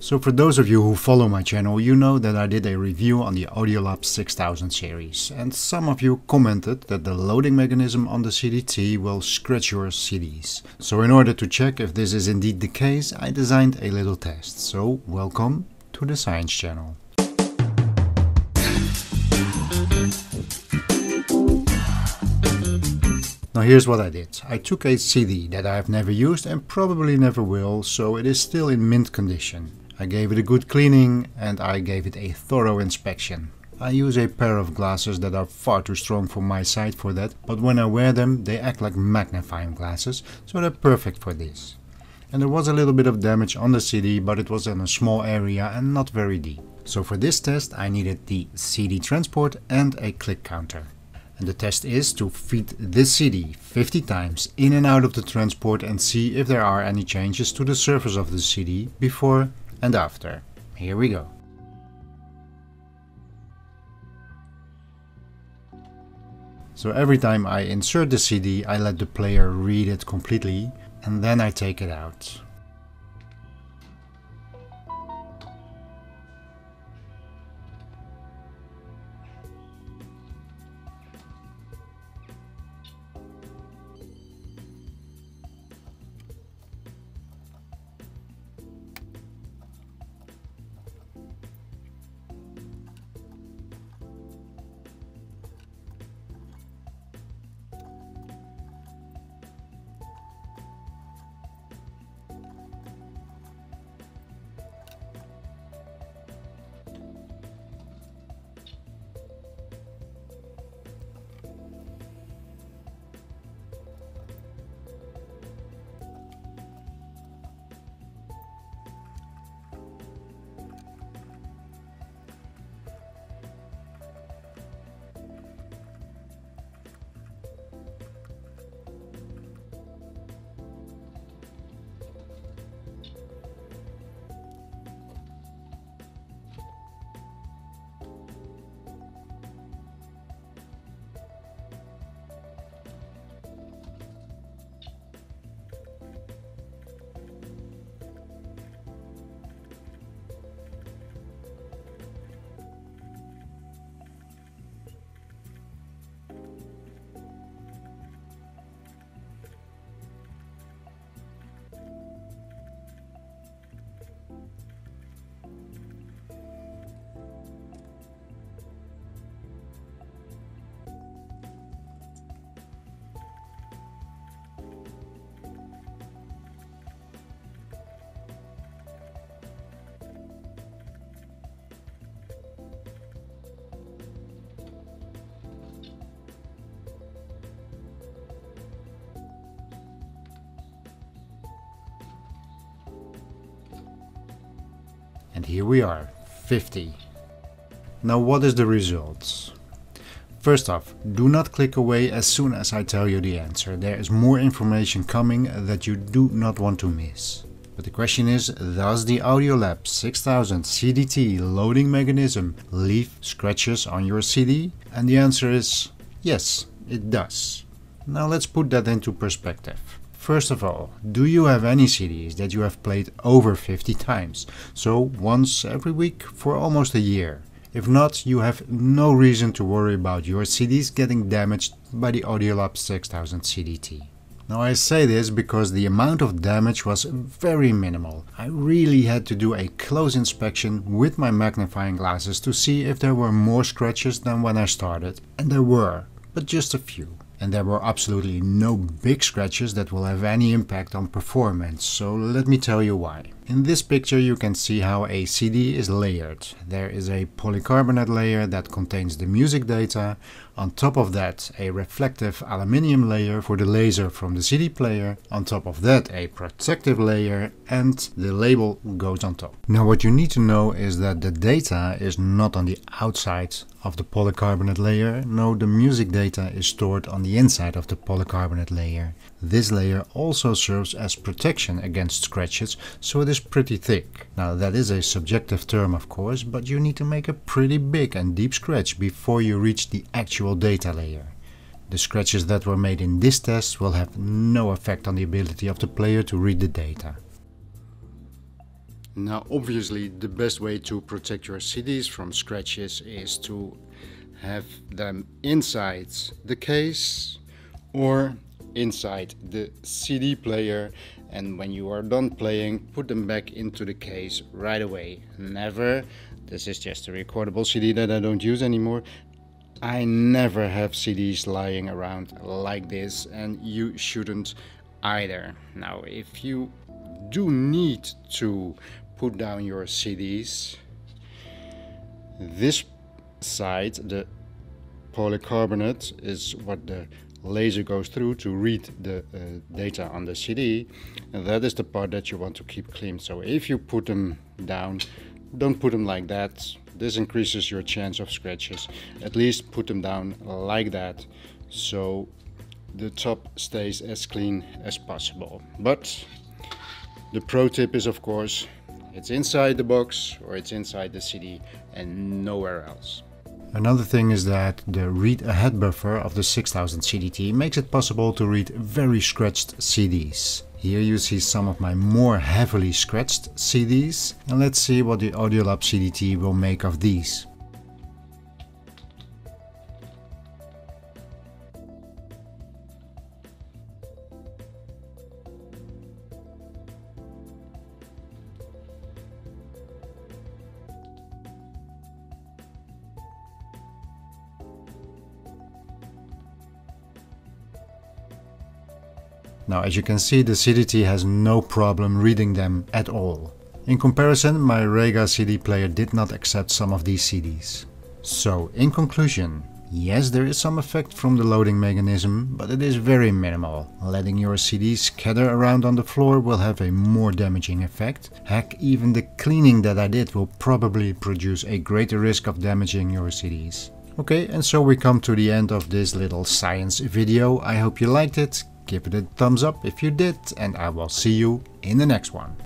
So for those of you who follow my channel, you know that I did a review on the Audiolab 6000 series, and some of you commented that the loading mechanism on the CDT will scratch your CDs. So in order to check if this is indeed the case, I designed a little test. So welcome to the Science Channel. Now here's what I did. I took a CD that I have never used and probably never will, so it is still in mint condition. I gave it a good cleaning and I gave it a thorough inspection. I use a pair of glasses that are far too strong for my sight for that, but when I wear them they act like magnifying glasses, so they're perfect for this. And there was a little bit of damage on the CD, but it was in a small area and not very deep. So for this test I needed the CD transport and a click counter. And the test is to feed this CD 50 times in and out of the transport and see if there are any changes to the surface of the CD before and after. Here we go. So every time I insert the CD, I let the player read it completely and then I take it out. And here we are, 50. Now what is the result? First off, do not click away as soon as I tell you the answer. There is more information coming that you do not want to miss. But the question is, does the Audiolab 6000 CDT loading mechanism leave scratches on your CD? And the answer is yes, it does. Now let's put that into perspective. First of all, do you have any CDs that you have played over 50 times? So once every week for almost a year. If not, you have no reason to worry about your CDs getting damaged by the Audiolab 6000 CDT. Now I say this because the amount of damage was very minimal. I really had to do a close inspection with my magnifying glasses to see if there were more scratches than when I started. And there were, but just a few. And there were absolutely no big scratches that will have any impact on performance, so let me tell you why. In this picture you can see how a CD is layered. There is a polycarbonate layer that contains the music data, on top of that a reflective aluminium layer for the laser from the CD player, on top of that a protective layer, and the label goes on top. Now what you need to know is that the data is not on the outside of the polycarbonate layer. No, the music data is stored on the inside of the polycarbonate layer. This layer also serves as protection against scratches, so it is pretty thick. Now that is a subjective term of course, but you need to make a pretty big and deep scratch before you reach the actual data layer. The scratches that were made in this test will have no effect on the ability of the player to read the data. Now obviously the best way to protect your CDs from scratches is to have them inside the case or inside the CD player, and when you are done playing, put them back into the case right away. Never, this is just a recordable CD that I don't use anymore, I never have CDs lying around like this, and you shouldn't either. Now if you do need to put down your CDs, this side, the polycarbonate, is what the laser goes through to read the data on the CD, and that is the part that you want to keep clean. So if you put them down, don't put them like that. This increases your chance of scratches. At least put them down like that, so the top stays as clean as possible. But the pro tip is, of course, it's inside the box or it's inside the CD and nowhere else. Another thing is that the read ahead buffer of the 6000 CDT makes it possible to read very scratched CDs. Here you see some of my more heavily scratched CDs, and let's see what the Audiolab CDT will make of these. Now as you can see, the CDT has no problem reading them at all. In comparison, my Rega CD player did not accept some of these CDs. So in conclusion, yes, there is some effect from the loading mechanism, but it is very minimal. Letting your CDs scatter around on the floor will have a more damaging effect. Heck, even the cleaning that I did will probably produce a greater risk of damaging your CDs. Okay, and so we come to the end of this little science video. I hope you liked it. Give it a thumbs up if you did, and I will see you in the next one.